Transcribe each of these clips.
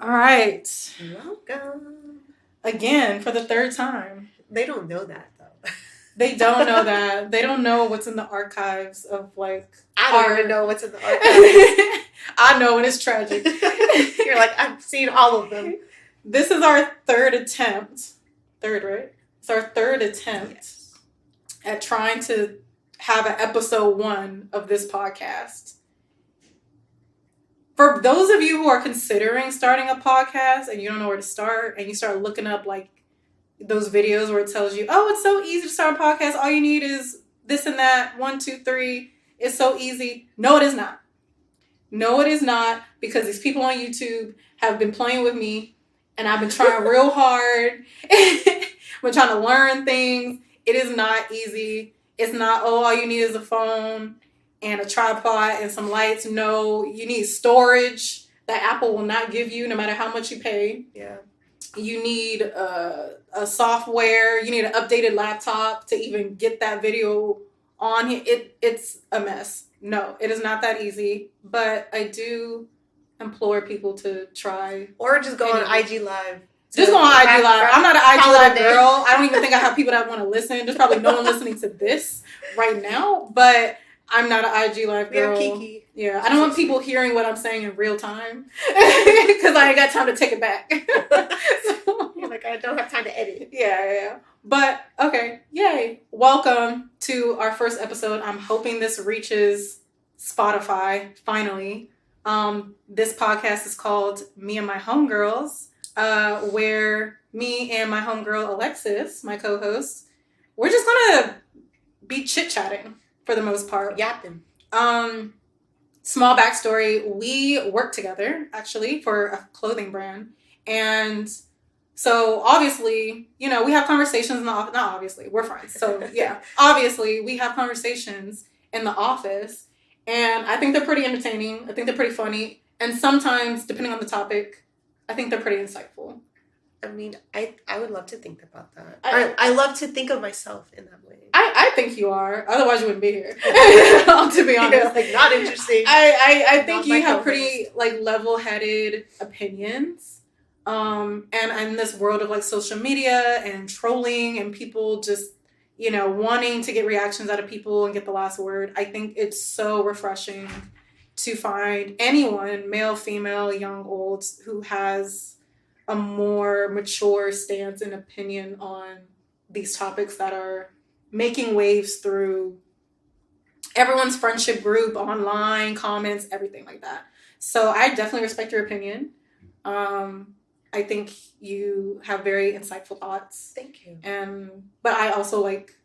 All right. Welcome. Again, for the third time. They don't know that, though. They don't know that. They don't know what's in the archives of, like... I don't even know what's in the archives. I know, and it's tragic. You're like, I've seen all of them. This is our third attempt. Third, right? It's our third attempt at trying to have an episode 1 of this podcast. For those of you who are considering starting a podcast and you don't know where to start, and you start looking up like those videos where it tells you, oh, it's so easy to start a podcast. All you need is this and that. 1, 2, 3. It's so easy. No, it is not. No, it is not, because these people on YouTube have been playing with me, and I've been trying real hard. I've been trying to learn things. It is not easy. It's not, oh, all you need is a phone and a tripod and some lights. No, you need storage that Apple will not give you no matter how much you pay. Yeah. You need a software. You need an updated laptop to even get that video on here. It's a mess. No, it is not that easy. But I do implore people to try. Or just go on IG Live. Just go on IG Live. I'm not an IG Live girl. I don't even think I have people that want to listen. There's probably no one listening to this right now. But I'm not an IG Live girl. We have Kiki. Yeah, I don't want people hearing what I'm saying in real time. Because I ain't got time to take it back. So, you're like, I don't have time to edit. Yeah. But, okay. Yay. Welcome to our first episode. I'm hoping this reaches Spotify, finally. This podcast is called Me and My Homegirls, where me and my homegirl Alexis, my co-host, we're just gonna be chit-chatting for the most part. Yapping. Small backstory, we work together, actually, for a clothing brand. And so, obviously, we have conversations in the office. Not obviously, we're friends. So, yeah. Obviously, we have conversations in the office. And I think they're pretty entertaining. I think they're pretty funny. And sometimes, depending on the topic, I think they're pretty insightful. I mean, I would love to think about that. I love to think of myself in that way. I think you are. Otherwise, you wouldn't be here. To be honest. Yeah, like, not interesting. I think you have pretty, like, level-headed opinions. And in this world of, like, social media and trolling and people just, wanting to get reactions out of people and get the last word, I think it's so refreshing to find anyone, male, female, young, old, who has a more mature stance and opinion on these topics that are making waves through everyone's friendship group, online, comments, everything like that. So I definitely respect your opinion. I think you have very insightful thoughts. Thank you. But I also like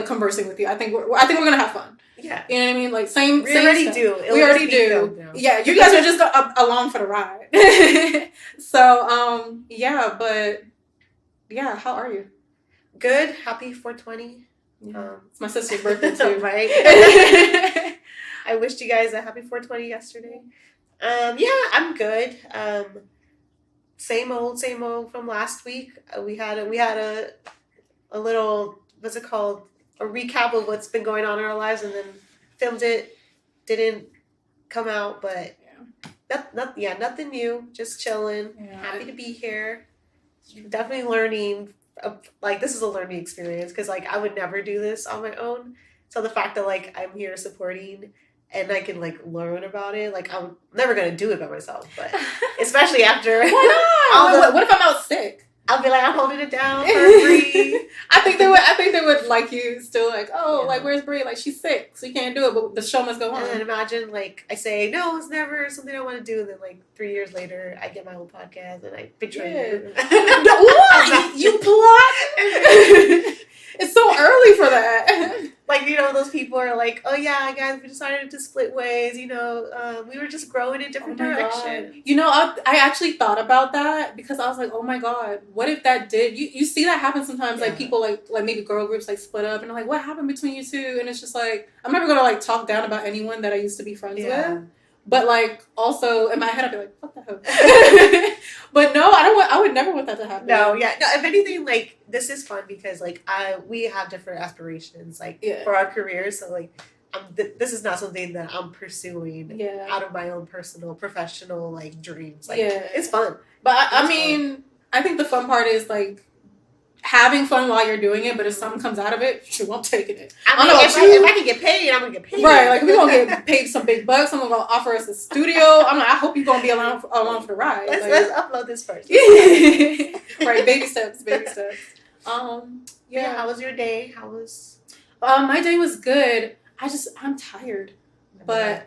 conversing with you. I think we're gonna have fun. Yeah. You know what I mean? Like, same. We already do. We already do. Yeah, you guys are just along for the ride. So, but how are you? Good. Happy 420. Yeah. It's my sister's birthday too. Right. I wished you guys a happy 420 yesterday. I'm good. Same old from last week. We had a little, what's it called? A recap of what's been going on in our lives, and then filmed it. Didn't come out, but nothing new. Just chilling. Yeah. Happy to be here. Definitely learning. Like, this is a learning experience, because like I would never do this on my own. So the fact that like I'm here supporting and I can like learn about it, like I'm never gonna do it by myself. But especially after why not? What if I'm out sick? I'll be like, I'm holding it down for Bree. I think they would like you still, like, like, where's Bree? Like, she's sick, so you can't do it, but the show must go on. And then imagine, like, I say, no, it's never something I want to do, and then, like, 3 years later, I get my own podcast, and I betray you. What? You plot? It's so early for that. Like, those people are like, oh, yeah, guys, we decided to split ways, we were just growing in different directions. I actually thought about that, because I was like, oh my God, what if that did? You see that happen sometimes, like, people, like maybe girl groups, like, split up, and I'm like, what happened between you two? And it's just like, I'm never going to, like, talk down about anyone that I used to be friends with. But, like, also, in my head, I'd be like, fuck that hoe. But no, I would never want that to happen. No, if anything, like, this is fun because, like, we have different aspirations, like, for our careers. So, like, this is not something that I'm pursuing out of my own personal, professional, like, dreams. Like, it's fun. But I mean, I think the fun part is, like, having fun while you're doing it, but if something comes out of it, shoot, I'm taking it. I mean, if I can get paid, I'm going to get paid. Right, like, if we're going to get paid some big bucks, someone's going to offer us a studio. I'm like, I hope you're going to be along for the ride. Let's upload this first. Right, baby steps. Yeah, how was your day? How was... my day was good. I'm tired. But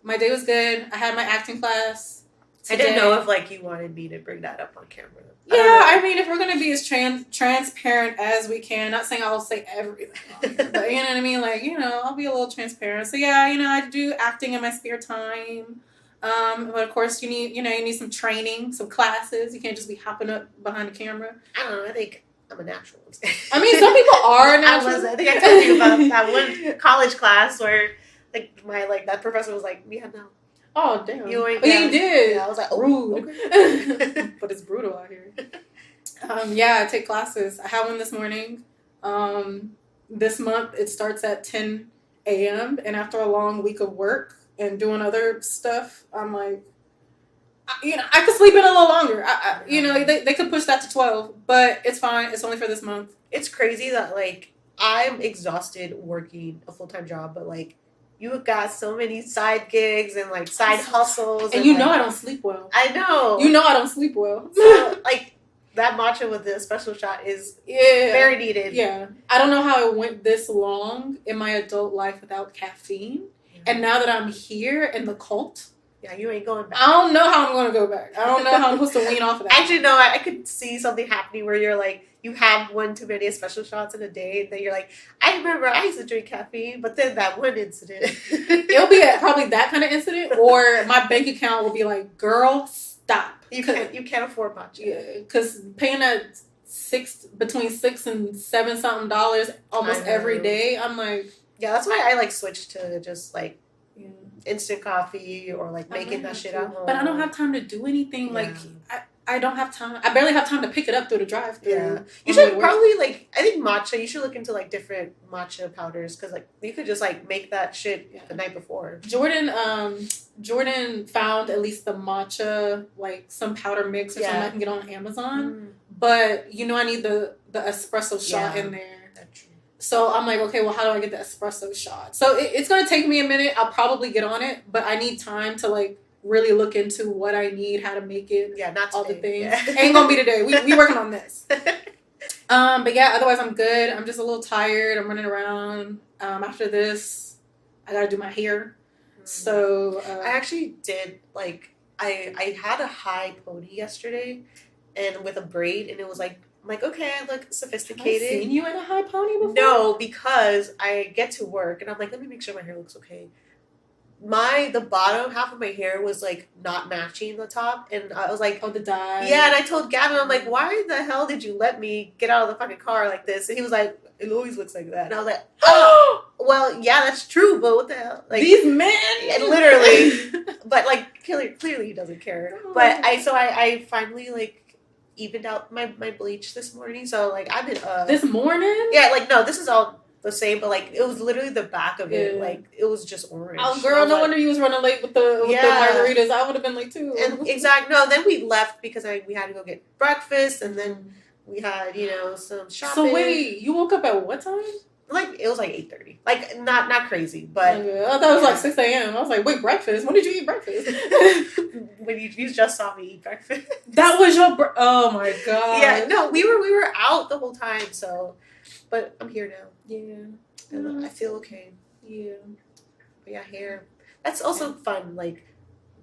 my day was good. I had my acting class today. I didn't know if, like, you wanted me to bring that up on camera. Yeah, I mean, if we're going to be as transparent as we can, not saying I'll say everything on here, but you know what I mean? Like, I'll be a little transparent. So, yeah, I do acting in my spare time. But of course, you need some training, some classes. You can't just be hopping up behind the camera. I don't know. I think I'm a natural. I mean, some people are natural. I think I told you about that one college class where, like, that professor was like, yeah, no. Oh, damn. You ain't you did. Yeah, I was like, rude. Okay. But it's brutal out here. I take classes. I have one this morning. This month, it starts at 10 a.m. And after a long week of work and doing other stuff, I'm like, I could sleep in a little longer. They could push that to 12, but it's fine. It's only for this month. It's crazy that, like, I'm exhausted working a full-time job, but, like, you've got so many side gigs and, like, side hustles. And I don't sleep well. I know. I don't sleep well. So, like, that matcha with the special shot is very needed. Yeah. I don't know how it went this long in my adult life without caffeine. Yeah. And now that I'm here in the cult... Yeah, you ain't going back. I don't know how I'm going to go back. I don't know how I'm supposed to wean off of that. Actually, no, I could see something happening where you're like, you have one too many special shots in a day, and then you're like, I remember I used to drink caffeine, but then that one incident. It'll be probably that kind of incident, or my bank account will be like, girl, stop. You can't afford matcha. Yeah, because paying that between $6 and $7 something almost every day, I'm like... Yeah, that's why I, like, switched to just, like, instant coffee or, like, making that shit at home. But I don't have time to do anything. Yeah. Like, I don't have time. I barely have time to pick it up through the drive-thru. Yeah. You should probably, like, I think matcha, you should look into, like, different matcha powders because, like, you could just, like, make that shit the night before. Jordan found at least the matcha, like, some powder mix or something I can get on Amazon. But, I need the espresso shot in there. That's true. So I'm like, okay, well, how do I get the espresso shot? So it's going to take me a minute. I'll probably get on it, but I need time to, like, really look into what I need, how to make it. Yeah, not all today. The things. Yeah. Ain't going to be today. We working on this. But yeah, otherwise I'm good. I'm just a little tired. I'm running around. After this, I got to do my hair. So I actually did, like, I had a high pony yesterday and with a braid, and it was like, I'm like, okay, I look sophisticated. Have I seen you in a high pony before? No, because I get to work and I'm like, let me make sure my hair looks okay. The bottom half of my hair was, like, not matching the top, and I was like, oh, the dye. Yeah, and I told Gavin, I'm like, why the hell did you let me get out of the fucking car like this? And he was like, it always looks like that. And I was like, oh, well, yeah, that's true, but what the hell? Like, these men, literally. But, like, clearly he doesn't care. Oh. But I finally, like, evened out my bleach this morning, so, like, I've been this morning? Yeah, like, no, this is all the same, but, like, it was literally the back of it, like, it was just orange. Oh, girl, no wonder you was running late with the margaritas. I would have been late too. And exactly, no, then we left because we had to go get breakfast, and then we had, some shopping. So wait, you woke up at what time? Like, it was like 8:30. Like, not crazy, but... Okay. I thought it was like 6 a.m. I was like, wait, breakfast? When did you eat breakfast? When you just saw me eat breakfast. That was your... oh, my God. Yeah, no, we were out the whole time, so... But I'm here now. Yeah. And I feel okay. Yeah. But yeah, hair. That's also fun, like...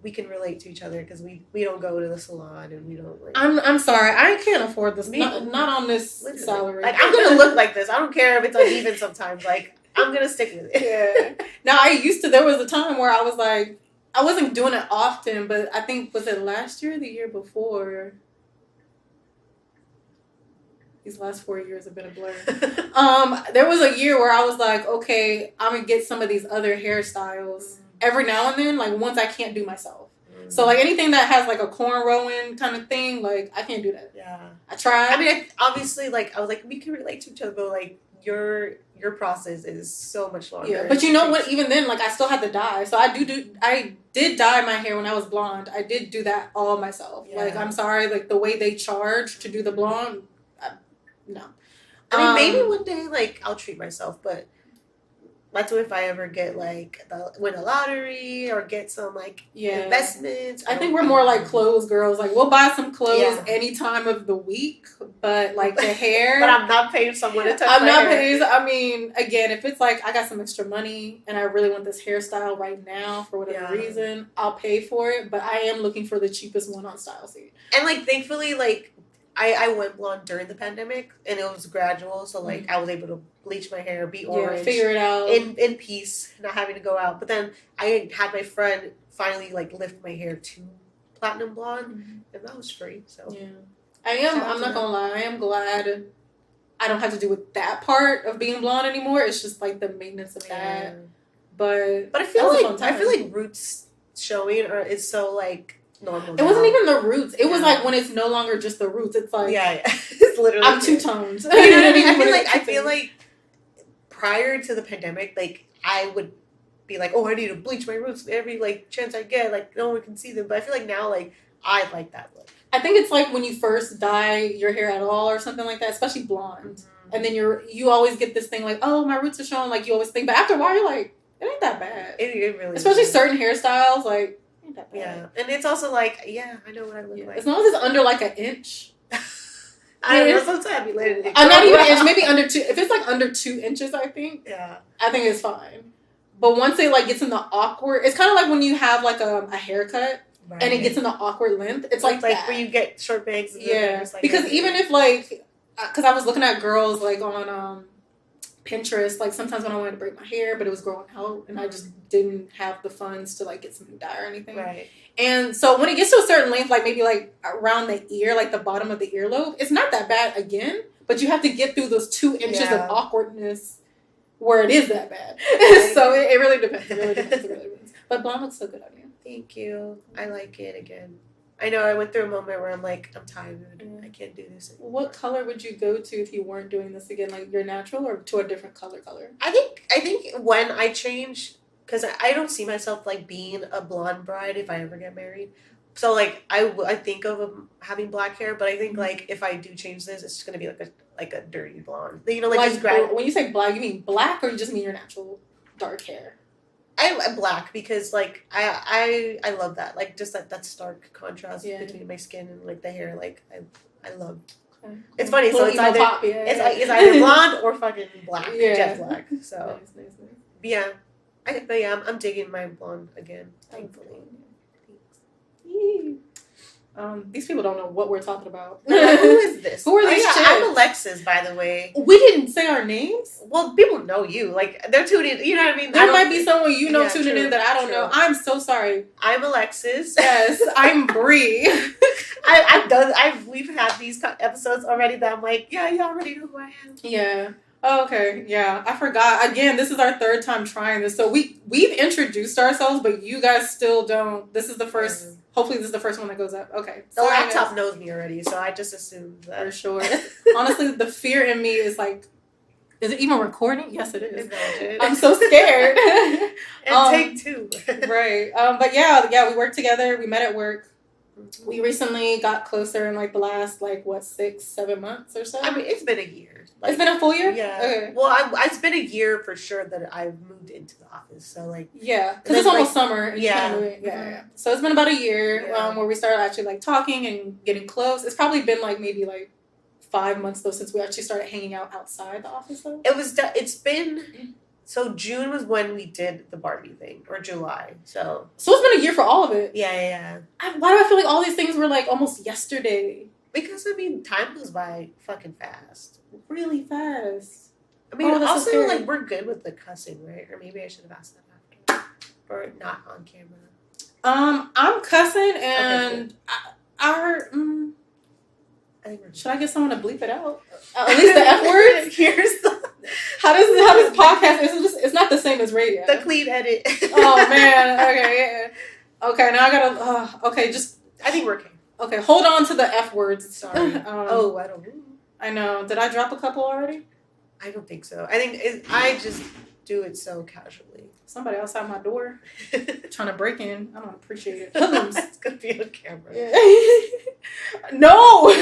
We can relate to each other because we don't go to the salon and we don't like... I'm sorry, I can't afford this. Not on this salary. Like, I'm gonna look like this. I don't care if it's uneven sometimes. Like, I'm gonna stick with it. Yeah. Now there was a time where I was like, I wasn't doing it often, but I think, was it last year or the year before? These last 4 years have been a blur. There was a year where I was like, okay, I'm gonna get some of these other hairstyles. Every now and then, like, ones I can't do myself. So, like, anything that has, like, a cornrowing kind of thing, like, I can't do that. Yeah. I tried. I mean, obviously, like, I was like, we can relate to each other, but, like, your your process is so much longer. Yeah, but you know what? Even then, like, I still had to dye. So I did dye my hair when I was blonde. I did do that all myself. Yeah. Like, I'm sorry, like, the way they charge to do the blonde, no. I mean, maybe one day, like, I'll treat myself, but that's if I ever get, like, win a lottery or get some, like, investments. I think we're more like clothes girls. Like, we'll buy some clothes any time of the week, but, like, the hair. But I'm not paying someone to touch my hair. I mean, again, if it's like I got some extra money and I really want this hairstyle right now for whatever reason, I'll pay for it. But I am looking for the cheapest one on StyleSeat. And, like, thankfully, like, I went blonde during the pandemic, and it was gradual. So, like, I was able to bleach my hair, be orange. Figure it out. In peace, not having to go out. But then I had my friend finally, like, lift my hair to platinum blonde, and that was free. So, yeah. I'm not going to lie. I am glad I don't have to do with that part of being blonde anymore. It's just, like, the maintenance of that. But I feel like roots showing is so, like, normal. It wasn't even the roots. It was like when it's no longer just the roots. It's like it's literally I'm two tones. You know what I mean? I feel like prior to the pandemic, like I would be like, oh, I need to bleach my roots every like chance I get. Like no one can see them. But I feel like now, like I like that look. I think it's like when you first dye your hair at all or something like that, especially blonde, and then you always get this thing like, oh, my roots are showing. Like you always think, but after a while, you're like, it ain't that bad. It really, especially certain hairstyles, like. Yeah, and it's also like, I know what I look like. As long as it's under like an inch. I don't know, sometimes I'd be later. I'm not even an inch, maybe under 2. If it's like under 2 inches, I think. Yeah. I think it's fine. But once it like gets in the awkward, it's kind of like when you have like a haircut and it gets in the awkward length. It's like that. Where you get short bangs. And like, because even if like, because I was looking at girls like on Pinterest, like sometimes when I wanted to braid my hair, but it was growing out and I just didn't have the funds to like get some dye or anything. Right. And so when it gets to a certain length, like maybe like around the ear, like the bottom of the earlobe, it's not that bad again, but you have to get through those 2 inches of awkwardness where it is that bad. So it really depends. It really depends. But blonde looks so good on you. Thank you. I like it again. I know I went through a moment where I'm like, I'm tired. I can't do this anymore. What color would you go to if you weren't doing this again? Like your natural or to a different color? I think when I change, because I don't see myself like being a blonde bride if I ever get married. So like I think of having black hair, but I think like if I do change this, it's just gonna be like a dirty blonde. You know, like just when you say black, you mean black or you just mean your natural dark hair? I'm black because like I love that, like just that stark contrast between my skin and like the hair. Like I love. Okay. It's funny, so it's either it's either blonde or fucking black, jet black. So nice. Yeah, I'm digging my blonde again. Thankfully. Thanks. These people don't know what we're talking about. Who is this? Who are these chicks? I'm Alexis, by the way. We didn't say our names? Well, people know you. Like, they're tuning in. You know what I mean? There might be someone tuning in that I don't know. I'm so sorry. I'm Alexis. Yes, I'm Bree. We've had these episodes already that I'm like, yeah, you already know who I am. Yeah. Oh, okay. Yeah. I forgot. Again, this is our 3rd time trying this. So we've introduced ourselves, but you guys still don't. This is the first... Hopefully this is the first one that goes up. Okay. The laptop knows me already, so I just assumed that. For sure. Honestly, the fear in me is like, is it even recording? Yes, it is. Imagine. I'm so scared. And take 2. Right. But yeah, we worked together. We met at work. We recently got closer in like the last 6-7 months or so. I mean, it's been a year. Like, it's been a full year? Yeah. Okay. Well, it's been a year for sure that I've moved into the office. So like, yeah, because it's almost summer. And yeah. So it's been about a year where we started actually like talking and getting close. It's probably been like maybe like 5 months though since we actually started hanging out outside the office though. It's been. So June was when we did the Barbie thing, or July. So it's been a year for all of it. Yeah. Why do I feel like all these things were like almost yesterday? Because I mean, time goes by fucking fast. Really fast. I mean, also so like we're good with the cussing, right? Or maybe I should have asked that after, or not on camera. I'm cussing, and I heard. Should I get someone to bleep it out? At least the F words. Here's the. How does podcast? It's not the same as radio. The clean edit. Oh man. Okay. Yeah. Okay. Now I gotta. Okay. Just. I think we're okay. Okay. Hold on to the F words. Sorry. I don't know. I know. Did I drop a couple already? I don't think so. I think I just do it so casually. Somebody outside my door trying to break in. I don't appreciate it. Hoodlums. It's gonna be on camera. Yeah. No.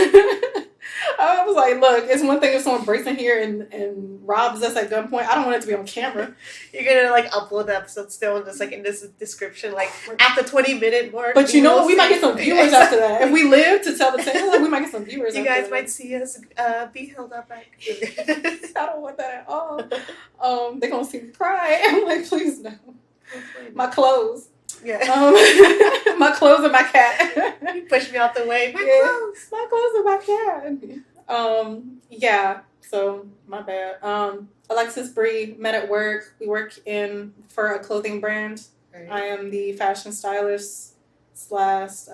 I was like, look, it's one thing if someone breaks in here and robs us at gunpoint. I don't want it to be on camera. You're gonna like upload the episode still and just like in this description, like at the 20-minute mark. But you know what? We might get some viewers after that. If we live to tell the tale, like, we might get some viewers. You guys might see us be held up back. I don't want that at all. They're gonna see me cry. I'm like, please no. My clothes. Yeah. My clothes and my cat. You push me out the way. My clothes and my cat. Yeah. So my bad. Alexis Bree met at work. We work for a clothing brand. Right. I am the fashion stylist slash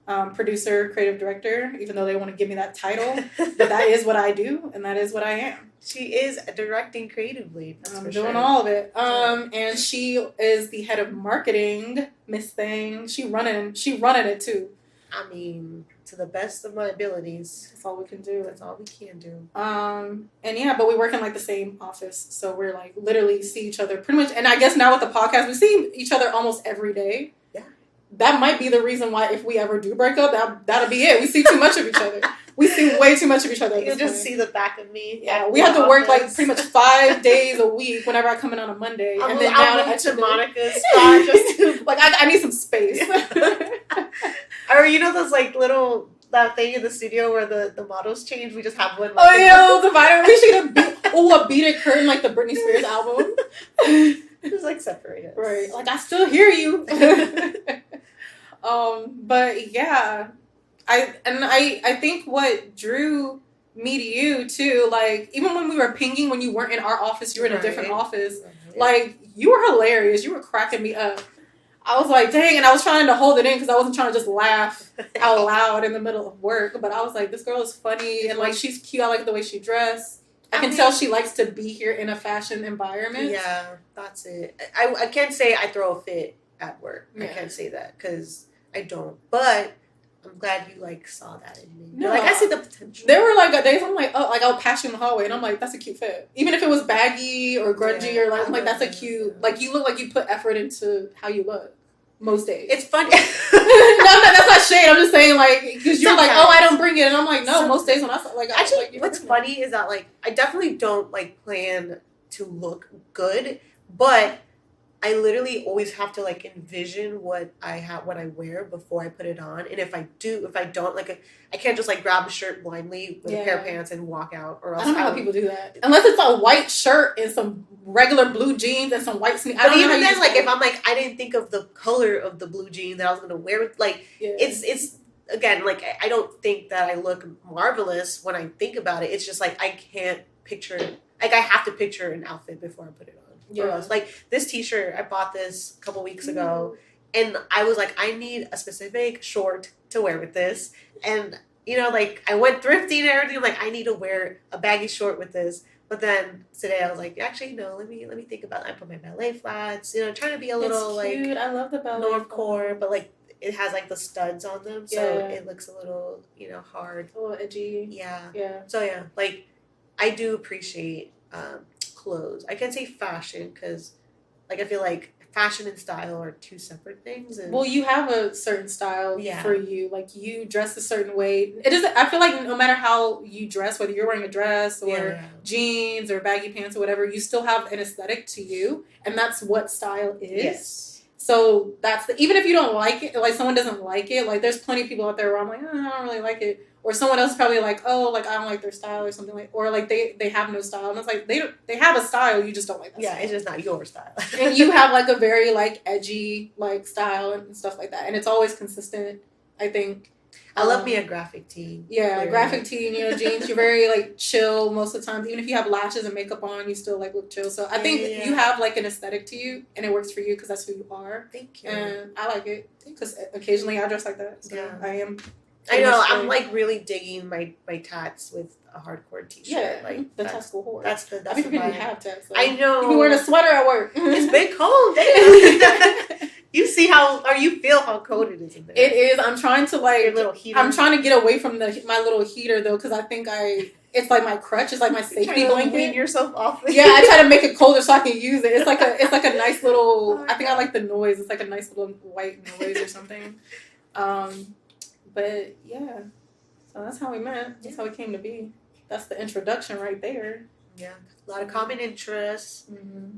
producer, creative director. Even though they want to give me that title, but that is what I do, and that is what I am. She is directing creatively. I'm doing all of it. And she is the head of marketing, Miss Thing. She running it too. I mean, to the best of my abilities. That's all we can do. That's all we can do. And yeah, but we work in like the same office, so we're like literally see each other pretty much. And I guess now with the podcast, we see each other almost every day. Yeah. That might be the reason why if we ever do break up, that'll be it. We see too much of each other. We see way too much of each other. You'll just see the back of me. Yeah, we have to work like pretty much 5 days a week whenever I come in on a Monday. And then now to Monica's spot just like I need some space. Or you know those like little that thing in the studio where the models change? We just have one. Like, divider. We should have a beaded curtain like the Britney Spears album. Just like separated. Right. Like I still hear you. But yeah. I think what drew me to you too, like even when we were pinging when you weren't in our office, you were in a different office. Right. Like you were hilarious. You were cracking me up. I was like, dang, and I was trying to hold it in because I wasn't trying to just laugh out loud in the middle of work. But I was like, this girl is funny and like she's cute. I like the way she dressed. I can tell she likes to be here in a fashion environment. Yeah, that's it. I can't say I throw a fit at work. Yeah. I can't say that because I don't. But I'm glad you like saw that in me. No, like I see the potential. There were like days I'm like, oh, like I'll pass you in the hallway and I'm like, that's a cute fit. Even if it was baggy or grungy or like, I'm like that's a cute. Like you look like you put effort into how you look. Most days. It's funny. No, that's not shade. I'm just saying, like, because you're like, oh, I don't bring it. And I'm like, no, most days when I like, actually, like, what's funny is that, like, I definitely don't, like, plan to look good, but I literally always have to, like, envision what I wear before I put it on. And if I don't, like, I can't just, like, grab a shirt blindly with a pair of pants and walk out. Or else I don't know how people do that. Unless it's a white shirt and some regular blue jeans and some white sneakers. But even then, like, if I'm like, I didn't think of the color of the blue jean that I was going to wear, like, it's again, like, I don't think that I look marvelous when I think about it. It's just, like, I can't picture, like, I have to picture an outfit before I put it on. Yeah. Or else, like, this t-shirt, I bought this a couple weeks ago, and I was like, I need a specific short to wear with this. And, you know, like, I went thrifting and everything. I'm like, I need to wear a baggy short with this. But then today I was like, actually, no, let me think about it. I put my ballet flats, you know, trying to be a little, like, I love the ballet normcore, but, like, it has, like, the studs on them. So it looks a little, you know, hard. A little edgy. Yeah. Yeah. So, yeah, like, I do appreciate clothes. I can't say fashion because, like, I feel like fashion and style are two separate things. And, well, you have a certain style for you. Like, you dress a certain way. It is. I feel like no matter how you dress, whether you're wearing a dress or jeans or baggy pants or whatever, you still have an aesthetic to you, and that's what style is. Yes. So that's even if you don't like it, like someone doesn't like it, like there's plenty of people out there where I'm like, I don't really like it. Or someone else is probably like, oh, like I don't like their style or something like, or like they have no style, and it's like they have a style, you just don't like that. Yeah, style. It's just not your style. And you have like a very like edgy like style and stuff like that, and it's always consistent. I think. I love me a graphic tee. Yeah, clearly. Graphic tee and jeans. You're very like chill most of the time. Even if you have lashes and makeup on, you still like look chill. So I think you have like an aesthetic to you, and it works for you because that's who you are. Thank you. And I like it because occasionally I dress like that. So I am. I know. I'm like really digging my tats with a hardcore t-shirt. Yeah, like the Tesco whore. That's I forget you have tats. So. I know. You be wearing a sweater at work. It's been cold. Damn. You see you feel how cold it is in there. It is. I'm trying to like. Your little heater. I'm trying to get away from my little heater though, because I think I it's like my crutch. It's like my safety blanket. Wean yourself off. Yeah, I try to make it colder so I can use it. It's like a nice little. I think I like the noise. It's like a nice little white noise or something. But yeah, so that's how we met. That's how we came to be. That's the introduction right there. Yeah, a lot of common interests. Mm-hmm.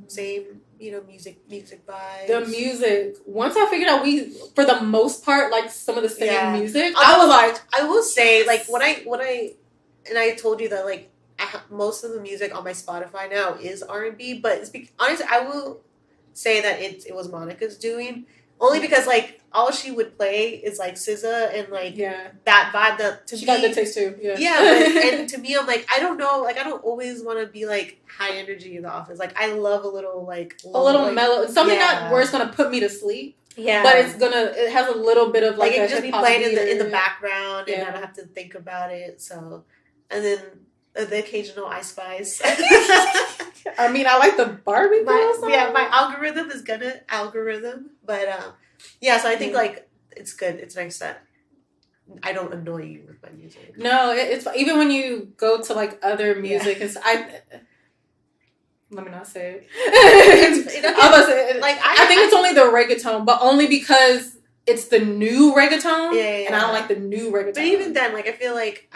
Same, music vibes. The music. Once I figured out we, for the most part, like some of the same music, I was like, I will say, like when I and I told you that like most of the music on my Spotify now is R&B, but honestly, I will say that it was Monica's doing. Only because like all she would play is like SZA and like that vibe that she got good taste too. And to me I'm like I don't know, like I don't always want to be like high energy in the office. Like I love a little like mellow, something that where it's gonna put me to sleep. Yeah, but it has a little bit of like it just be playing in the background and I don't have to think about it. So and then the occasional Ice Spice. I mean, I like the Barbie girl song. Yeah, my algorithm is gonna algorithm. But, so I think, like, it's good. It's nice that I don't annoy you with my music. No, it's... Even when you go to, like, other music, let me not say it. I think it's only the reggaeton, but only because it's the new reggaeton, and I don't like the new reggaeton. But even then, like, I feel like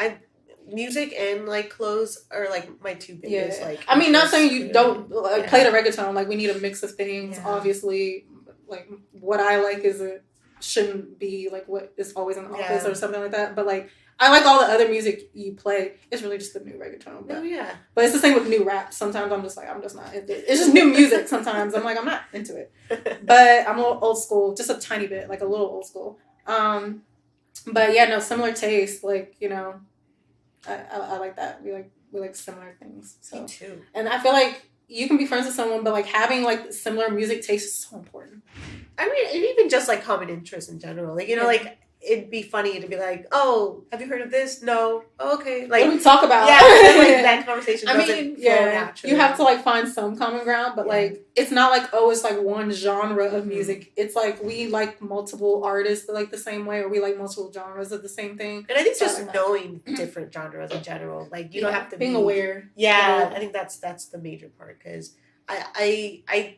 music and like clothes are like my two biggest like. I mean, not saying you don't play the reggaeton. Like we need a mix of things. Obviously, like what I like shouldn't be like what is always in the office or something like that. But like I like all the other music you play. It's really just the new reggaeton. But, but it's the same with new rap. Sometimes I'm just not. It's just new music. Sometimes I'm like I'm not into it. But I'm a little old school, just a tiny bit, like a little old school. But yeah, no, similar taste. Like I like that. We like similar things. So. Me too. And I feel like you can be friends with someone, but like having like similar music taste is so important. I mean, and even just like common interests in general. Like like it'd be funny to be like, "Oh, have you heard of this? No, okay." Like what do we talk about? Yeah, like that conversation doesn't flow naturally. You have to like find some common ground, but like it's not like it's like one genre of music. It's like we like multiple artists like the same way, or we like multiple genres of the same thing. And I think it's just knowing different genres in general. Like you don't have to being aware. Yeah, I think that's the major part because I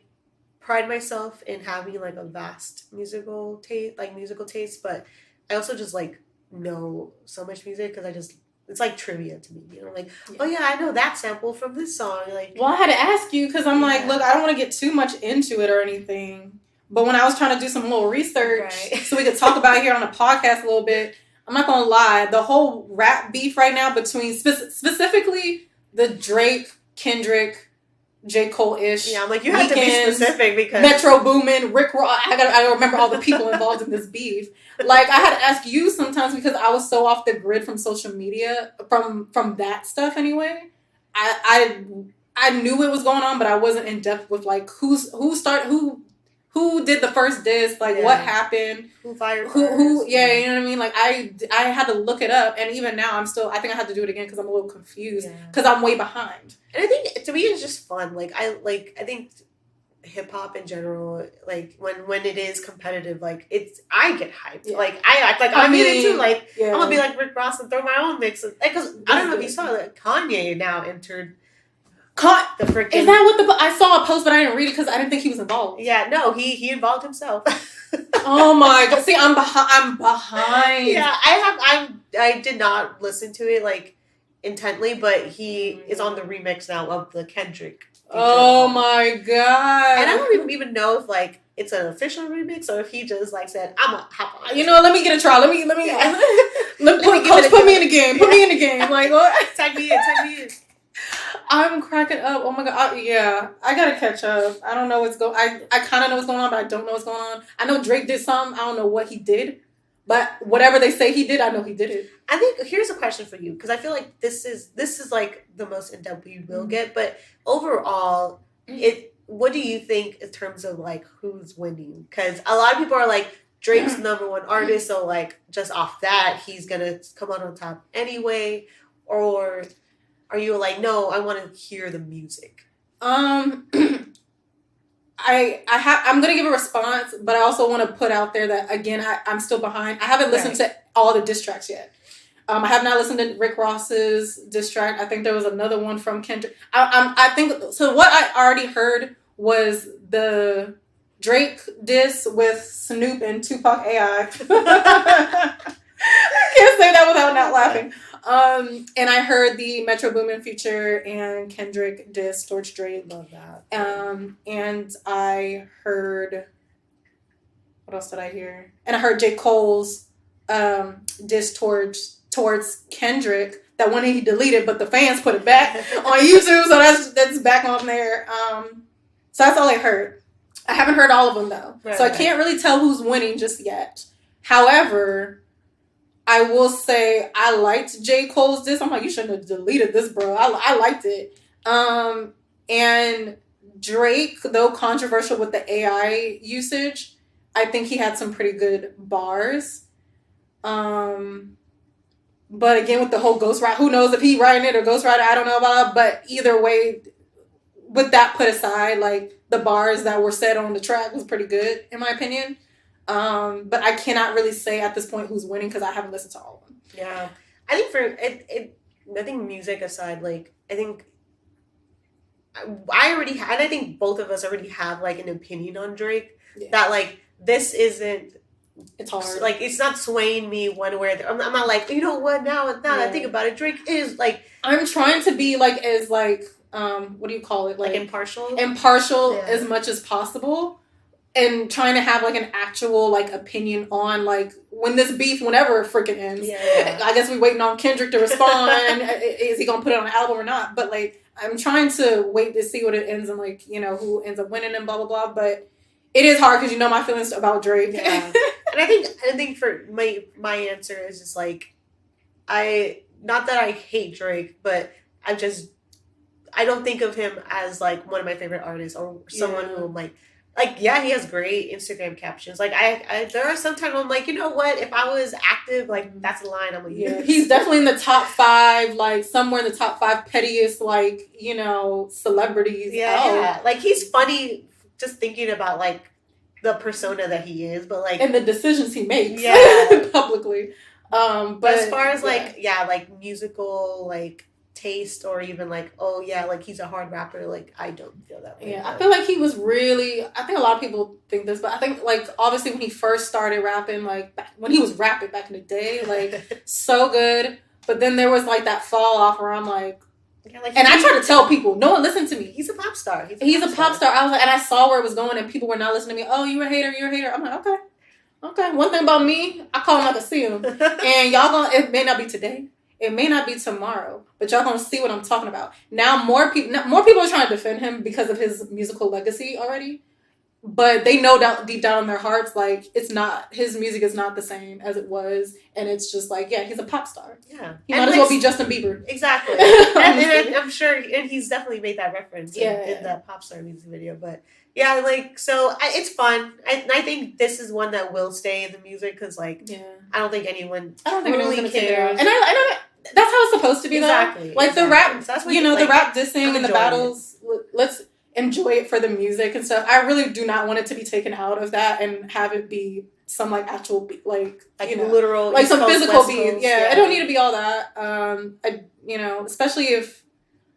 pride myself in having like a vast musical taste, but I also just like know so much music because it's like trivia to me, like oh yeah, I know that sample from this song. Like, well, I had to ask you because I'm like, look, I don't want to get too much into it or anything, but when I was trying to do some little research so we could talk about it here on the podcast a little bit, I'm not gonna lie, the whole rap beef right now between specifically the Drake, Kendrick, J. Cole-ish. Yeah, I'm like, you have to be specific because Metro Boomin, Rick Ross. I gotta remember all the people involved in this beef. Like, I had to ask you sometimes because I was so off the grid from social media, from that stuff anyway. I knew what was going on, but I wasn't in depth with like who did the first diss, like what happened, who fired who you know what I mean? Like I had to look it up, and even now I think I had to do it again because I'm a little confused because I'm way behind. And I think to me it's just fun. I think hip hop in general, like when it is competitive, like I get hyped. Yeah. Like I act like I'm in it too. Like I'm gonna be like Rick Ross and throw my own mix. Because I don't know if you saw that Kanye now entered. The freaking is that what I saw a post, but I didn't read it because I didn't think he was involved. Yeah, no, he involved himself. Oh my god! See, I'm behind. Yeah, I did not listen to it like intently, but he is on the remix now of the Kendrick. Oh my god! And I don't even know if like it's an official remix or if he just like said, "I'm a hop on." Let me get a try. Let me coach, put me in the game. Put me in the game. Like what? Tag me in. I'm cracking up. Oh my god. I gotta catch up. I don't know what's going. I kind of know what's going on, but I don't know what's going on. I know Drake did something. I don't know what he did, but whatever they say he did, I know he did it. I think here's a question for you because I feel like this is like the most in depth you will get, but overall, what do you think in terms of like who's winning? Because a lot of people are like Drake's number one artist, so like just off that he's gonna come out on top anyway, or are you like, no, I want to hear the music? I'm gonna give a response, but I also want to put out there that again, I'm still behind. I haven't listened to all the diss tracks yet. I have not listened to Rick Ross's diss track. I think there was another one from Kendrick. I think so. What I already heard was the Drake diss with Snoop and Tupac AI. I can't say that without not laughing. And I heard the Metro Boomin feature and Kendrick diss towards Drake. Love that. And I heard, what else did I hear? And I heard J. Cole's diss towards Kendrick, that one he deleted, but the fans put it back on YouTube, so that's back on there. So that's all I heard. I haven't heard all of them though, so I can't really tell who's winning just yet. However, I will say I liked J. Cole's diss. I'm like, you shouldn't have deleted this, bro. I liked it. And Drake, though controversial with the AI usage, I think he had some pretty good bars. But again, with the whole ghostwrite, who knows if he writing it or ghostwriter, I don't know about. But either way, with that put aside, like the bars that were said on the track was pretty good in my opinion. But I cannot really say at this point who's winning because I haven't listened to all of them. Yeah, I think for it I think music aside, like I think I already had. I think both of us already have like an opinion on Drake that like this isn't. It's hard. Like it's not swaying me one way or the other. I'm not like, you know what, now that I think about it, Drake is like, I'm trying to be like as like what do you call it, like impartial as much as possible, and trying to have like an actual like opinion on like when this beef whenever it freaking ends. I guess we waiting on Kendrick to respond. Is he gonna put it on the album or not? But like I'm trying to wait to see what it ends and like, you know, who ends up winning and blah blah blah. But it is hard because you know my feelings about Drake. Yeah. And I think for my answer is just like, not that I hate Drake, but I don't think of him as like one of my favorite artists or someone who I'm like yeah, he has great Instagram captions. Like I there are sometimes I'm like, you know what, if I was active, like that's the line I'm gonna use. He's definitely in the top 5, like somewhere in the top 5 pettiest, like, you know, celebrities. Yeah. Like he's funny just thinking about like the persona that he is, but like and the decisions he makes publicly. But as far as like musical like taste or even like like he's a hard rapper, like I don't feel that way. I feel like he was really, I think a lot of people think this, but I think like obviously when he first started rapping, like when he was rapping back in the day, like so good, but then there was like that fall off where I'm like, and I try to tell people, no one listened to me. He's a pop star. He's a pop star. I was like, and I saw where it was going, and people were not listening to me. Oh, you're a hater. I'm like, okay. One thing about me, I call him like I see him, and y'all it may not be today, it may not be tomorrow, but y'all gonna see what I'm talking about. Now more people are trying to defend him because of his musical legacy already. But they know deep down in their hearts, like his music is not the same as it was, and it's just like, he's a pop star. Yeah, he might as well be Justin Bieber. Exactly, and I'm sure, and he's definitely made that reference in that pop star music video. But it's fun. I think this is one that will stay in the music because, like, I don't think anyone really cares. And I that's how it's supposed to be, exactly. Though. Like the rap, the rap dissing and the battles. Let's enjoy it for the music and stuff. I really do not want it to be taken out of that and have it be some like actual beat, like you know, literal, like some physical beat. Yeah, it don't need to be all that. Especially if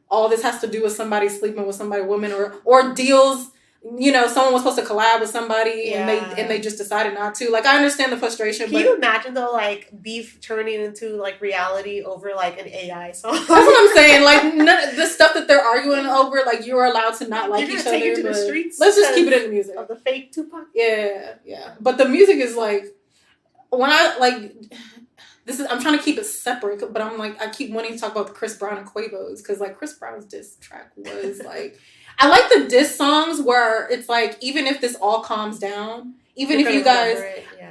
all this has to do with somebody sleeping with somebody, woman, or deals. You know, someone was supposed to collab with somebody and they just decided not to. Like, I understand the frustration. Can you imagine though, like beef turning into like reality over like an AI song? That's what I'm saying. Like the stuff that they're arguing over, like you're allowed to not like each other. Take it to the streets. Let's just keep it in the music of the fake Tupac. Yeah. But the music is like when I like. I'm trying to keep it separate, but I'm like I keep wanting to talk about Chris Brown and Quavo's because like Chris Brown's diss track was like. I like the diss songs where it's like, even if this all calms down, even if you guys,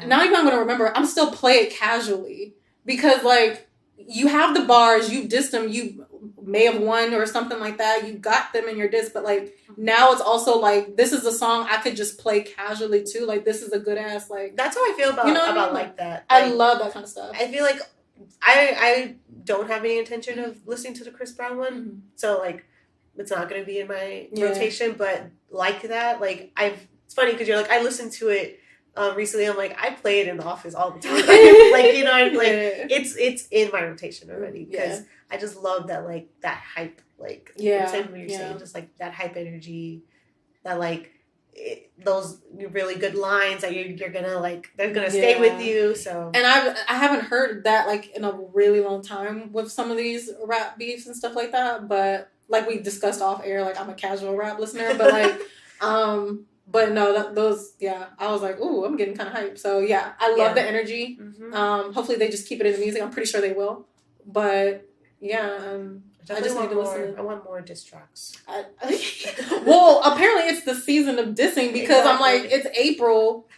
not even I'm going to remember, I'm still play it casually. Because, like, you have the bars, you dissed them, you may have won or something like that, you got them in your diss, but, like, now it's also, like, this is a song I could just play casually, too. Like, this is a good-ass, like... That's how I feel about, like that. Like, I love that kind of stuff. I feel like I don't have any intention of listening to the Chris Brown one, so, like... It's not going to be in my rotation, but like that, like it's funny because you're like, I listened to it recently. I'm like, I play it in the office all the time. Like, you know, I'm like, it's in my rotation already because I just love that, like, that hype, like, same what you're saying, just like that hype energy, that like those really good lines that you're gonna like, they're gonna stay with you. So, and I haven't heard that like in a really long time with some of these rap beefs and stuff like that, but like we discussed off air, like I'm a casual rap listener, but like but no, those, I was like, ooh, I'm getting kind of hyped. So yeah, I love the energy. Hopefully they just keep it in the music. I'm pretty sure they will. But yeah, I just need to listen. I want more diss tracks. Well, apparently it's the season of dissing because I'm like, it's April.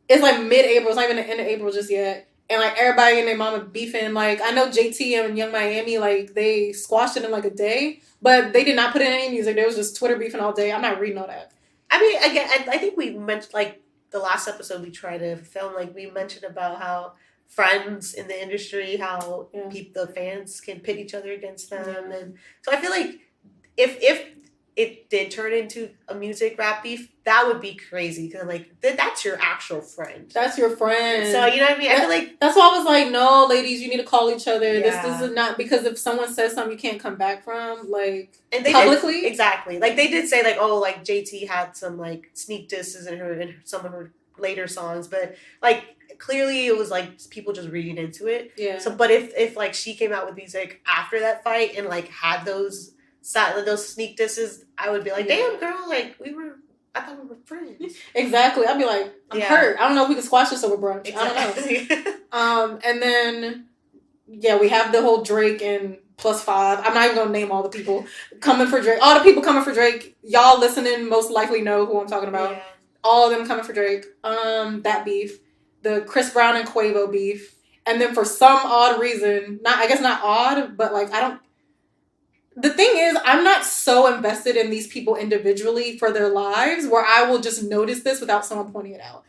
It's like mid-April. It's not even the end of April just yet. And like everybody and their mama beefing. Like I know JT and Young Miami, like they squashed it in like a day, but they did not put in any music. There was just Twitter beefing all day. I'm not reading all that. I mean, again, I think we mentioned, like, the last episode we tried to film, like, we mentioned about how friends in the industry, how the fans can pit each other against them. And so I feel like if it did turn into a music rap beef, that would be crazy. Because, like, that's your actual friend. That's your friend. So, you know what I mean? I feel like... That's why I was like, no, ladies, you need to call each other. This is not... Because if someone says something you can't come back from, like, and they publicly... Exactly. Like, they did say, like, oh, like, JT had some, like, sneak disses in some of her later songs. But, like, clearly it was, like, people just reading into it. Yeah. So, but if like, she came out with music after that fight and, like, had those sneak disses, I would be like, damn, girl, like, I thought we were friends. Exactly. I'd be like, I'm hurt. I don't know if we can squash this over brunch. Exactly. I don't know. And then, we have the whole Drake and +5. I'm not even going to name all the people coming for Drake. All the people coming for Drake. Y'all listening most likely know who I'm talking about. Yeah. All of them coming for Drake. That beef. The Chris Brown and Quavo beef. And then for some odd reason, not odd, but like, the thing is, I'm not so invested in these people individually for their lives where I will just notice this without someone pointing it out.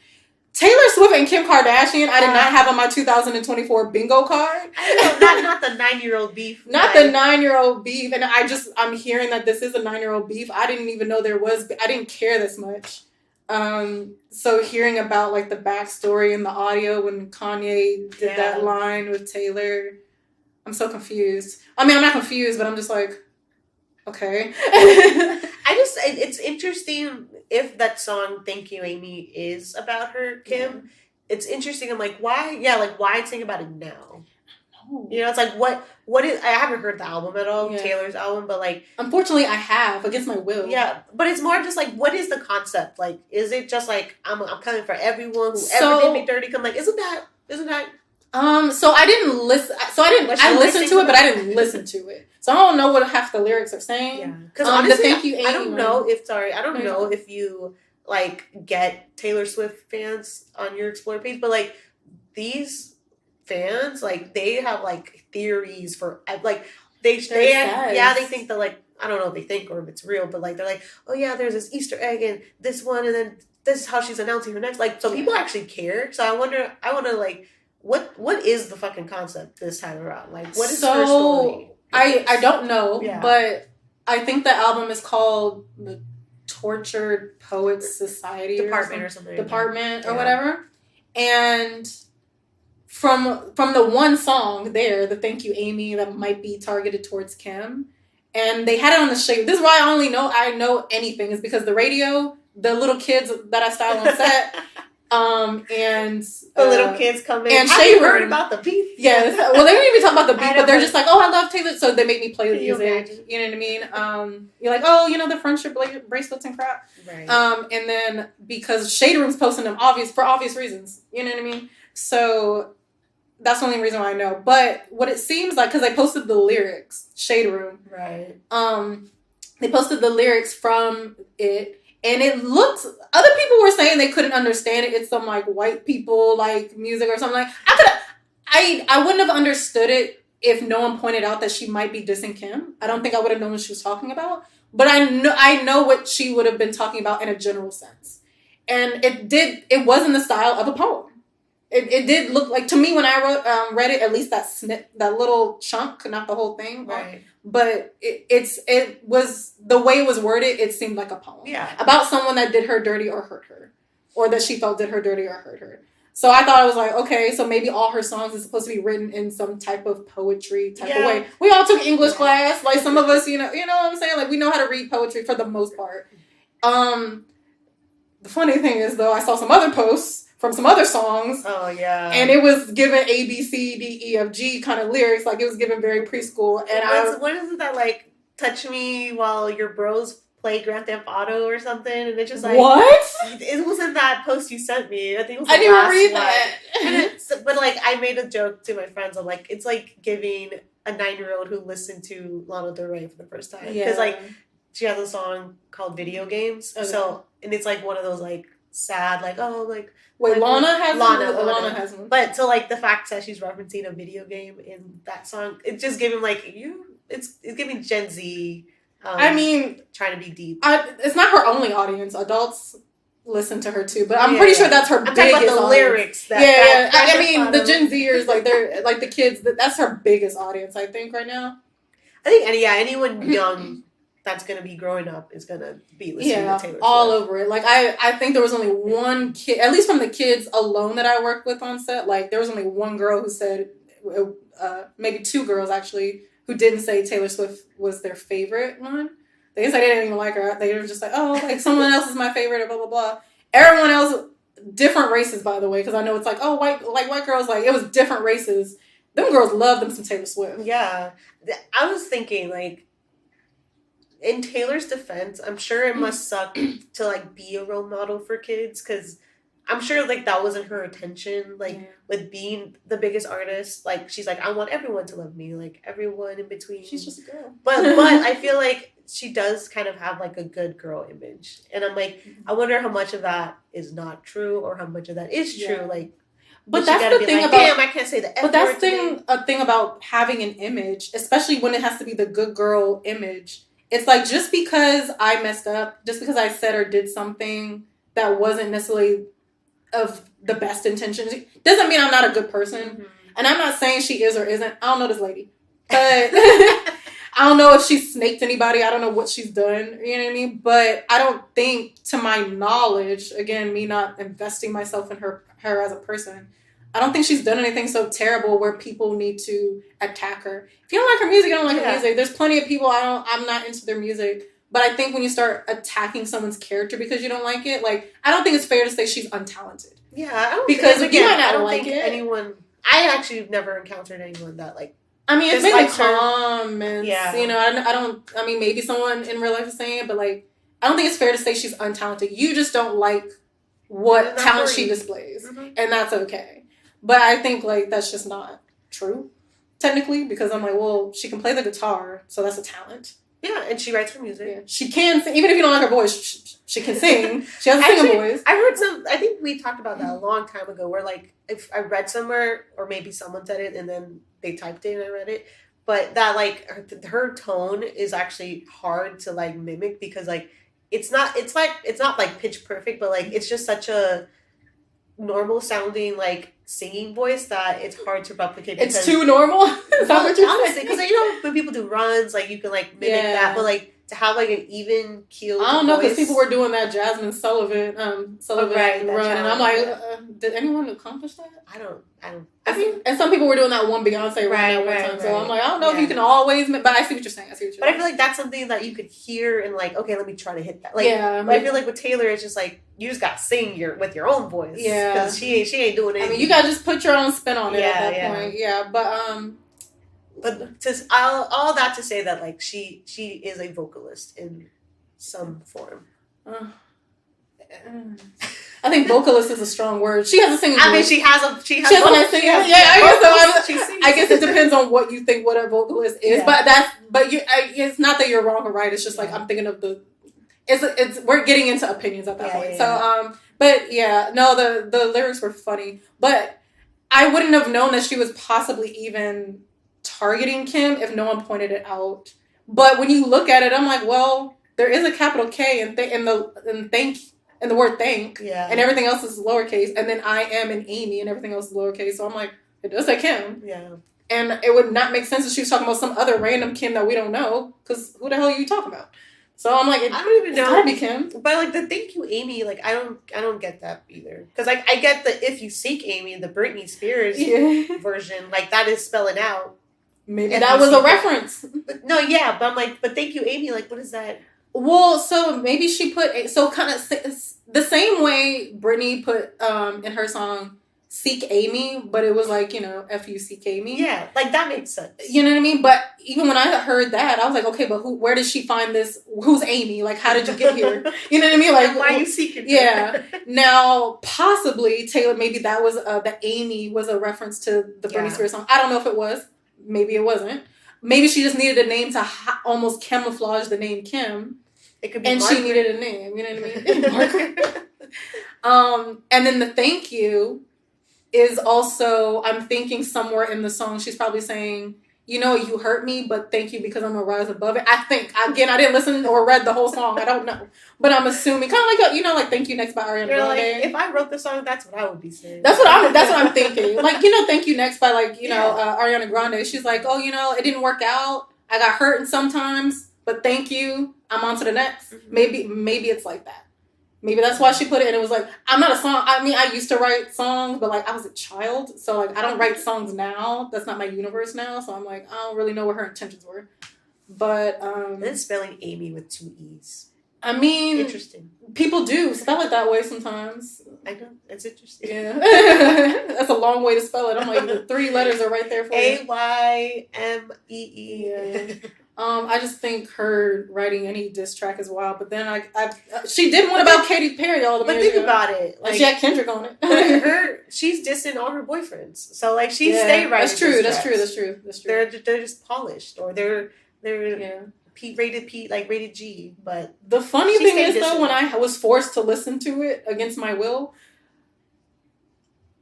Taylor Swift and Kim Kardashian, I did not have on my 2024 bingo card. I know, not the 9-year-old beef. Not the 9-year-old beef. And I'm hearing that this is a 9-year-old beef. I didn't even know there was. I didn't care this much. So hearing about like the backstory and the audio when Kanye did that line with Taylor, I'm so confused. I mean, I'm not confused, but I'm just like, okay. It's interesting if that song "Thank You, Amy" is about her, Kim. Yeah. It's interesting. I'm like, why? Yeah, like why think about it now? No. You know, it's like what is? I haven't heard the album at all, Taylor's album, but like, unfortunately, I have against my will. Yeah, but it's more just like, what is the concept? Like, is it just like I'm coming for everyone who ever did me dirty? Come like, isn't that? So I didn't listen. I listened to it, but I didn't listen to it. So I don't know what half the lyrics are saying. Yeah, because honestly, Thank You, Amy, I don't know if you like get Taylor Swift fans on your Explore page, but like these fans, like they have like theories for like they think that like I don't know if they think or if it's real, but like they're like, oh yeah, there's this Easter egg and this one, and then this is how she's announcing her next. Like, so people actually care. So I want to like, what is the fucking concept this time around? Like, what is her story? I don't know, but I think the album is called the Tortured Poets Society Department or something. Or whatever. And from the one song there, the Thank You, Amy, that might be targeted towards Kim. And they had it on the Shade. This is why I know anything, is because the radio, the little kids that I style on set, and the little kids come in. And have you heard about the beef? Yes. Well, they didn't even talk about the beef, but they're just like, oh, I love Taylor, so they make me play the music. You know what I mean? You're like, oh, the friendship bracelets and crap. Right. And then because Shade Room's posting them for obvious reasons. You know what I mean? So that's the only reason why I know. But what it seems like, because I posted the lyrics, Shade Room. Right. They posted the lyrics from it. And it looked, other people were saying they couldn't understand it. It's some like white people like music or something like. I wouldn't have understood it if no one pointed out that she might be dissing Kim. I don't think I would have known what she was talking about. But I know what she would have been talking about in a general sense. And it was in the style of a poem. It did look like, to me when I read it, at least that little chunk, not the whole thing. Right. But it was, the way it was worded, it seemed like a poem. Yeah. About someone that did her dirty or hurt her. or that she felt did her dirty or hurt her. So I thought I was like, okay, so maybe all her songs is supposed to be written in some type of poetry type of way. We all took English class, like some of us, you know what I'm saying? Like we know how to read poetry for the most part. The funny thing is though, I saw some other posts from some other songs. Oh yeah. And it was given A, B, C, D, E, F, G kind of lyrics, like it was given very preschool. And what is it that like touch me while your bros play Grand Theft Auto or something, and it just like what? It wasn't that post you sent me. I think it was. I didn't read that. But like, I made a joke to my friends. I'm like, it's like giving a 9-year-old who listened to Lana Del Rey for the first time because like she has a song called "Video Games." Okay. So and it's like one of those like sad like wait, Lana has one. But so like the fact that she's referencing a video game in that song, it's just giving like it's giving Gen Z. I mean, trying to be deep. It's not her only audience. Adults listen to her too, but I'm pretty sure that's her biggest audience. About the lyrics. I mean, the Gen Zers, like they're like the kids. That's her biggest audience, I think, right now. I think anyone young that's gonna be growing up is gonna be listening to Taylor Swift. All over it. Like I think there was only one kid, at least from the kids alone that I worked with on set. Like there was only one girl who said, maybe two girls actually, who didn't say Taylor Swift was their favorite one. They didn't say they didn't even like her. They were just like, oh, like someone else is my favorite or blah, blah, blah. Everyone else, different races, by the way, because I know it's like, oh, white girls, like, it was different races. Them girls love them some Taylor Swift. Yeah. I was thinking, like, in Taylor's defense, I'm sure it must suck to, like, be a role model for kids, because I'm sure, like, that wasn't her intention, like, with being the biggest artist. Like, she's like, I want everyone to love me, like, everyone in between. She's just a girl. But I feel like she does kind of have, like, a good girl image. And I'm like, I wonder how much of that is not true or how much of that is true. Like, but that's the thing like, about... Damn, I can't say the F But that's a thing about having an image, especially when it has to be the good girl image. It's like, just because I messed up, just because I said or did something that wasn't necessarily of the best intentions, doesn't mean I'm not a good person. Mm-hmm. And I'm not saying she is or isn't. I don't know this lady. But I don't know if she's snaked anybody. I don't know what she's done. You know what I mean? But I don't think, to my knowledge, again, me not investing myself in her as a person, I don't think she's done anything so terrible where people need to attack her. If you don't like her music, you don't like her music. There's plenty of people I'm not into their music. But I think when you start attacking someone's character because you don't like it, like, I don't think it's fair to say she's untalented. Yeah, I don't because think, you might not I don't like think it. Anyone. I actually never encountered anyone that like. I mean, it's mainly comments. You know, I don't. I mean, maybe someone in real life is saying it, but like, I don't think it's fair to say she's untalented. You just don't like what talent she displays, and that's okay. But I think like that's just not true, technically, because I'm like, well, she can play the guitar, so that's a talent. Yeah, and she writes her music. Yeah. She can sing. Even if you don't like her voice, she can sing. She has a singing voice. I heard I think we talked about that a long time ago, where like, if I read somewhere, or maybe someone said it and then they typed it and I read it, but that like her tone is actually hard to like mimic, because like it's not like pitch perfect, but like it's just such a normal sounding like singing voice that it's hard to replicate. It's too normal. Is that what you're honestly, because like, you know, when people do runs, like you can like mimic that, but like to have like an even keeled I don't know, because people were doing that Jasmine Sullivan run, and I'm like, did anyone accomplish that? I don't. I mean, and some people were doing that one Beyonce run that one time, so I'm like, I don't know if you can always, but I see what you're saying. But I feel like that's something that you could hear and like, okay, let me try to hit that. Like, but I feel like with Taylor, it's just like you just got to sing with your own voice. Yeah, because she ain't doing anything. I mean, you got to just put your own spin on it at that point. Yeah, but all that to say that like she is a vocalist in some form. I think vocalist is a strong word. She has a singing voice. I mean, she has a nice singing. I guess it depends on what you think what a vocalist is. Yeah. But it's not that you're wrong or right. It's just like I'm thinking of we're getting into opinions at that point. Yeah. So but yeah, no, the lyrics were funny, but I wouldn't have known that she was possibly even targeting Kim if no one pointed it out. But when you look at it, I'm like, well, there is a capital K in the word thank, and everything else is lowercase, and then I am and Amy and everything else is lowercase. So I'm like, it does say Kim. Yeah. And it would not make sense if she was talking about some other random Kim that we don't know, because who the hell are you talking about? So I'm like, I don't even know. It's gotta be Kim. But like the Thank You Amy, like I don't get that either. Because like I get the If You Seek Amy, the Britney Spears version, like that is spelling out. Maybe that was a reference. But, no, yeah, but I'm like, but Thank You Amy, like what is that? Well, so maybe she put so kind of the same way Britney put in her song Seek Amy, but it was like, F-U-C-K me. Yeah, like that makes sense. You know what I mean? But even when I heard that, I was like, okay, but where did she find this? Who's Amy? Like, how did you get here? You know what I mean? Like, why are you seeking her? Yeah. Now, possibly, Taylor, maybe that was, that Amy was a reference to the Britney Spears song. I don't know if it was. Maybe it wasn't. Maybe she just needed a name to almost camouflage the name Kim. It could be and Margaret. She needed a name. You know what I mean? And then the thank you is also, I'm thinking somewhere in the song, she's probably saying, you hurt me, but thank you because I'm going to rise above it. I think. Again, I didn't listen or read the whole song. I don't know. But I'm assuming, kind of like, like Thank You Next by Ariana Grande. Like, if I wrote the song, that's what I would be saying. That's what I'm thinking. Like, Thank You Next by, like, Ariana Grande. She's like, oh, it didn't work out. I got hurt sometimes, but thank you. I'm on to the next. Mm-hmm. Maybe it's like that. Maybe that's why she put it, and it was like, I'm not a song. I mean, I used to write songs, but like I was a child, so like I don't write songs now. That's not my universe now. So I'm like, I don't really know what her intentions were. But then spelling Amy with 2 E's. I mean, interesting. People do spell it that way sometimes. I know, it's interesting. Yeah, that's a long way to spell it. I'm like, the 3 letters are right there for you. Aymee. Yeah. I just think her writing any diss track is wild. But then she did one about Katy Perry all the time. But think about it, like she had Kendrick on it. She's dissing all her boyfriends, so like she stay writing. That's true. That's true. They're just polished, or they're rated G. But the funny thing is though, when I was forced to listen to it against my will,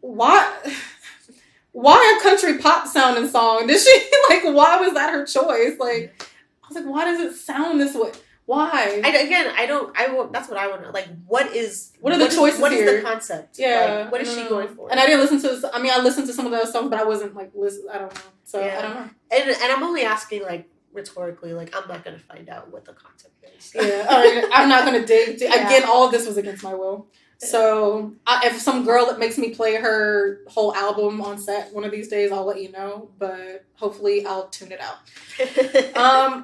why a country pop sounding song? Did she why was that her choice? Like, I was like, why does it sound this way? Why? That's what I want to know. Like, what are the choices here? What is the concept? Yeah. Like, what is she going for? And I didn't listen to. I mean, I listened to some of those songs, but I wasn't I don't know. So I don't know. And I'm only asking like rhetorically. Like, I'm not gonna find out what the concept is. Yeah. All right. I'm not gonna dig. Again, all of this was against my will. So if some girl that makes me play her whole album on set one of these days, I'll let you know. But hopefully I'll tune it out.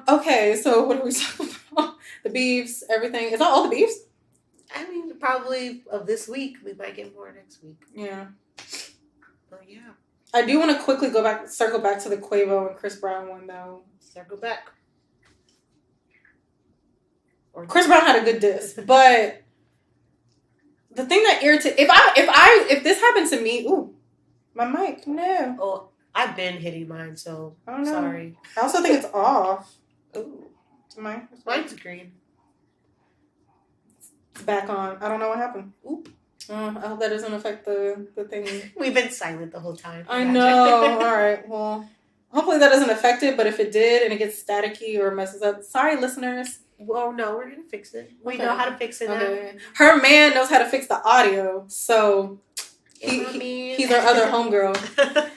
Okay, so what are we talking about? The beefs, everything. Is that all the beefs? I mean, probably of this week. We might get more next week. Yeah. Oh, yeah. I do want to quickly circle back to the Quavo and Chris Brown one, though. Circle back. Chris Brown had a good diss, but the thing that irritates if this happened to me, ooh, my mic, no. Oh, I've been hitting mine, so I don't know. Sorry. I also think it's off. Ooh, mine's green. It's back on. I don't know what happened. Oop. I hope that doesn't affect the thing. We've been silent the whole time. I know. All right. Well, hopefully that doesn't affect it. But if it did and it gets staticky or messes up, sorry, listeners. Well, no, we're gonna fix it. We know how to fix it now. Her man knows how to fix the audio, so he's our other homegirl.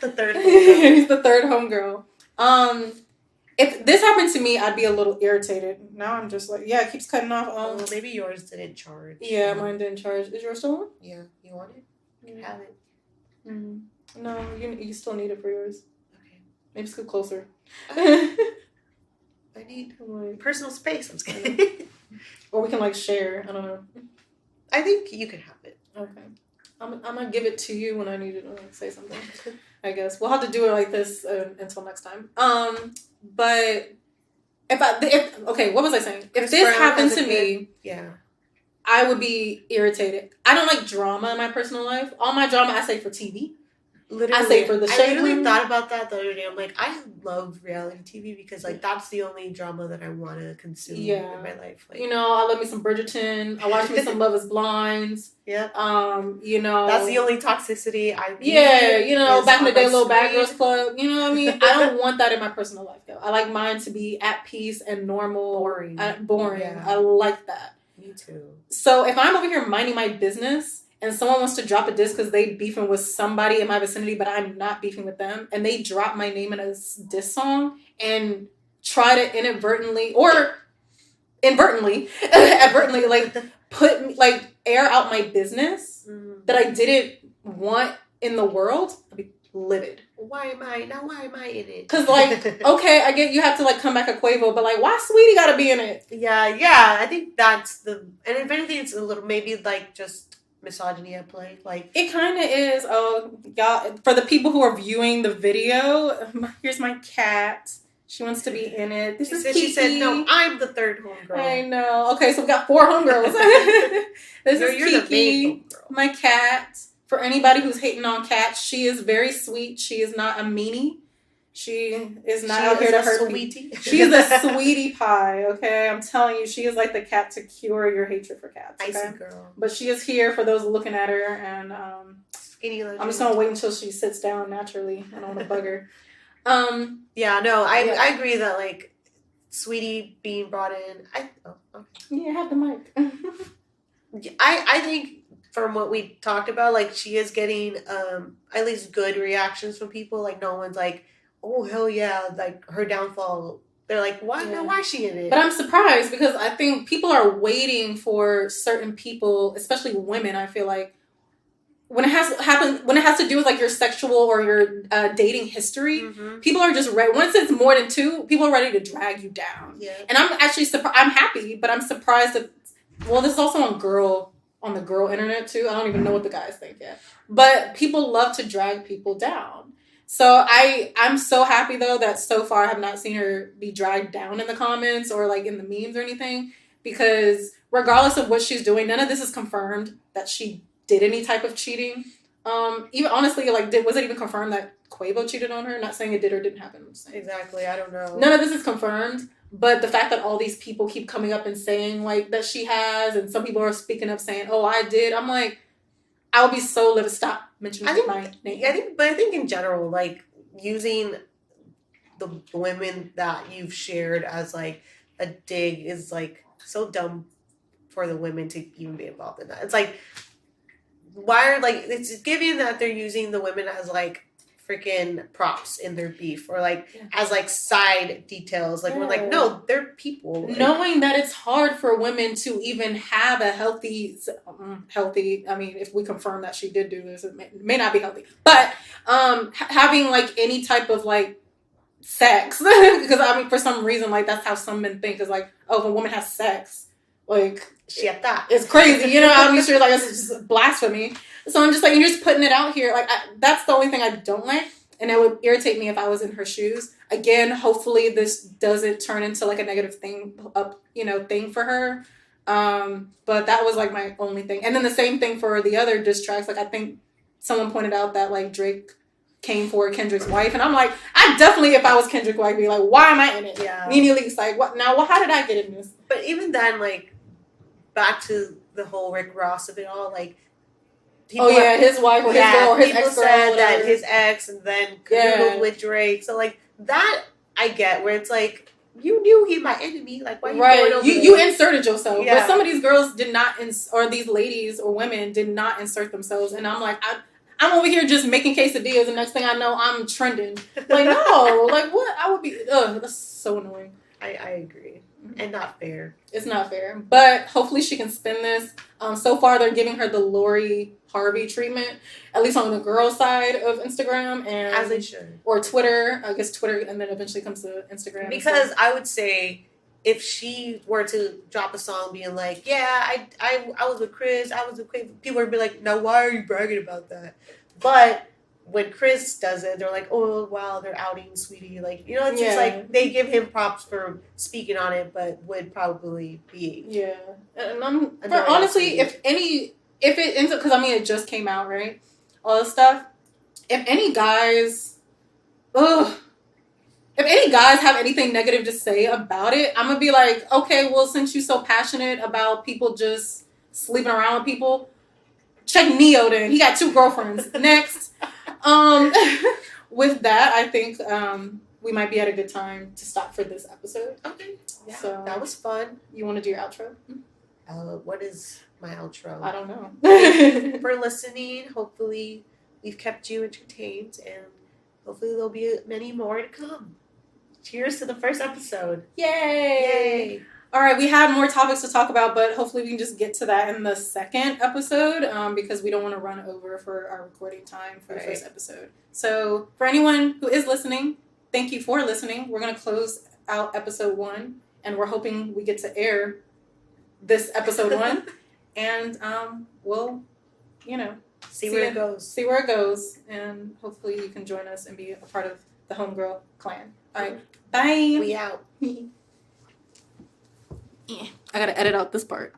The third homegirl. He's the third homegirl. If this happened to me, I'd be a little irritated. Now I'm just like, it keeps cutting off. Well, maybe yours didn't charge. Yeah, mine didn't charge. Is yours still on? Yeah. You want it? You can have it. Mm-hmm. No, you still need it for yours. Okay. Maybe scoot closer. I need personal space. I'm just kidding. Or we can share. I don't know. I think you can have it. Okay. I'm gonna give it to you when I need to say something. I guess we'll have to do it like this until next time. But what was I saying? If this happened to me, I would be irritated. I don't like drama in my personal life. All my drama I say for TV. Literally, I say for the show. I literally thought about that the other day. I'm like, I love reality TV because that's the only drama that I want to consume in my life. I love me some Bridgerton. I watch me some Love Is Blind. Yeah. That's the only toxicity I need. Yeah, back in the day, Little Bad Girls Club. You know what I mean? I don't want that in my personal life though. I like mine to be at peace and normal. Boring. Yeah. I like that. Me too. So if I'm over here minding my business and someone wants to drop a diss because they beefing with somebody in my vicinity, but I'm not beefing with them, and they drop my name in a diss song and try to inadvertently, or advertently, like air out my business that I didn't want in the world, I'd be livid. Why am I in it? Because, like, okay, I get you have to, like, come back a Quavo, but, like, why Sweetie gotta be in it? Yeah, I think that's and if anything, it's a little, maybe, like, just misogyny at play. Like, it kind of is. Oh, y'all, for the people who are viewing the video, here's my cat. She wants to be in it. She said, no, I'm the third homegirl. I know. Okay, so we got 4 homegirls. You're Kiki, the main homegirl. My cat. For anybody who's hating on cats, she is very sweet. She is not a meanie. She is not out here to hurt people. She is a sweetie pie, okay? I'm telling you, she is like the cat to cure your hatred for cats. Okay? Icy girl. But she is here for those looking at her, and skinny legend. I'm just going to wait until she sits down naturally. I don't want to bug her. Yeah, no, I agree that, like, Sweetie being brought in, okay. Yeah, have the mic. I think from what we talked about, like, she is getting at least good reactions from people. Like, no one's like, oh, hell yeah, like, her downfall. They're like, why is she in it? But I'm surprised because I think people are waiting for certain people, especially women, I feel like, when it has to do with, like, your sexual or your dating history, people are just ready. Once it's more than 2, people are ready to drag you down. Yeah. And I'm actually surprised. I'm happy, but I'm surprised that, well, this is also on the girl internet too. I don't even know what the guys think yet. But people love to drag people down. So I'm so happy though that so far I have not seen her be dragged down in the comments or, like, in the memes or anything, because regardless of what she's doing, none of this is confirmed that she did any type of cheating. Even honestly, like, was it even confirmed that Quavo cheated on her? Not saying it did or didn't happen. Exactly, I don't know. None of this is confirmed. But the fact that all these people keep coming up and saying, like, that she has, and some people are speaking up saying, oh, I did. I'm like, I would be so livid. Stop mentioning my name. I think in general, like, using the women that you've shared as, like, a dig is, like, so dumb for the women to even be involved in that. It's like, why are, like, it's giving that they're using the women as, like, freaking props in their beef, or, like, as, like, side details. Like, we're like, no, they're people. Like, knowing that it's hard for women to even have a healthy, I mean, if we confirm that she did do this, it may not be healthy, but having, like, any type of, like, sex, because, I mean, for some reason, like, that's how some men think, is like, oh, if a woman has sex, like, it's crazy, you know. I'm sure, like, it's just blasphemy. So I'm just like, you're just putting it out here. Like, that's the only thing I don't like, and it would irritate me if I was in her shoes. Again, hopefully this doesn't turn into, like, a negative thing for her. But that was, like, my only thing. And then the same thing for the other diss tracks. Like, I think someone pointed out that, like, Drake came for Kendrick's wife, and I'm like, I definitely, if I was Kendrick's wife, be like, why am I in it? Yeah. Nene Leakes, like, what now? Well, how did I get in this? But even then, like, back to the whole Rick Ross of it all, like, his wife or his girl or his ex-girl. Said that his ex, and then canoodled with Drake. So, like, that I get, where it's like, you knew he my enemy. Like, why are you going over you inserted yourself. Yeah. But some of these girls did not, or these ladies or women did not insert themselves. And I'm like, I'm over here just making quesadillas, and next thing I know, I'm trending. Like, no, like, what? I would be, that's so annoying. I agree. And not fair. It's not fair. But hopefully she can spin this. So far, they're giving her the Lori Harvey treatment, at least on the girl side of Instagram. And as they should. Or Twitter. I guess Twitter, and then eventually comes to Instagram. Because I would say, if she were to drop a song being like, yeah, I was with Chris, I was with Quavo, people would be like, now why are you bragging about that? But when Chris does it, they're like, oh, wow, they're outing Sweetie. Like, you know, it's just like, they give him props for speaking on it, but would probably be. Yeah. And honestly, if it ends up, because I mean, it just came out, right? All this stuff. If any guys have anything negative to say about it, I'm going to be like, okay, well, since you're so passionate about people just sleeping around with people, check Neo then. He got 2 girlfriends. Next. With that, I think we might be at a good time to stop for this episode. Okay. Yeah, so that was fun. You want to do your outro? What is my outro? I don't know. Thank you for listening. Hopefully we've kept you entertained, and hopefully there'll be many more to come. Cheers to the first episode. Yay! All right, we had more topics to talk about, but hopefully we can just get to that in the second episode because we don't want to run over for our recording time for the first episode. So for anyone who is listening, thank you for listening. We're going to close out episode 1, and we're hoping we get to air this episode 1, and we'll, see where it goes. See where it goes, and hopefully you can join us and be a part of the Homegirl clan. All right, bye. We out. I gotta edit out this part.